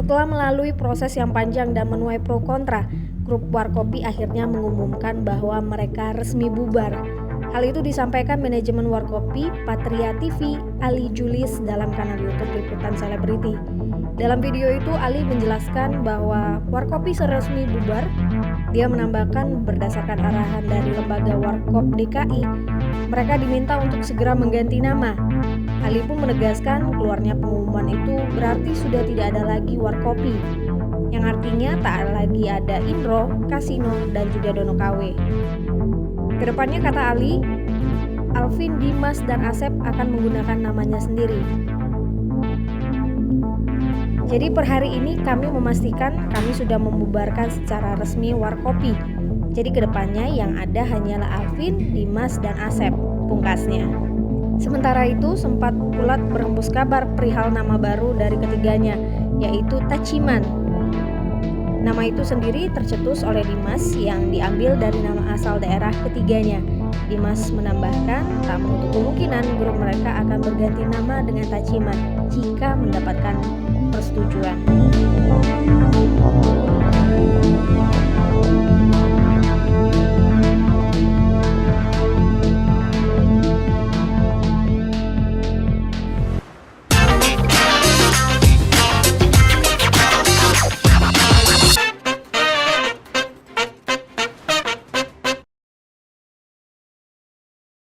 Setelah melalui proses yang panjang dan menuai pro kontra, grup Warkopi akhirnya mengumumkan bahwa mereka resmi bubar. Hal itu disampaikan manajemen Warkopi, Patria TV, Ali Julis dalam kanal YouTube Liputan Selebriti. Dalam video itu Ali menjelaskan bahwa Warkopi resmi bubar. Dia menambahkan berdasarkan arahan dari lembaga Warkop DKI, mereka diminta untuk segera mengganti nama. Ali pun menegaskan keluarnya pengumuman itu berarti sudah tidak ada lagi Warkopi, yang artinya tak lagi ada Indro, Kasino, dan juga Dono KW. Kedepannya, kata Ali, Alvin, Dimas, dan Asep akan menggunakan namanya sendiri. Jadi per hari ini kami memastikan kami sudah membubarkan secara resmi Warkopi. Jadi kedepannya yang ada hanyalah Alvin, Dimas, dan Asep, pungkasnya. Sementara itu sempat pula berhembus kabar perihal nama baru dari ketiganya, yaitu Tachiman. Nama itu sendiri tercetus oleh Dimas yang diambil dari nama asal daerah ketiganya. Dimas menambahkan tak menutup kemungkinan grup mereka akan berganti nama dengan Tachiman jika mendapatkan persetujuan.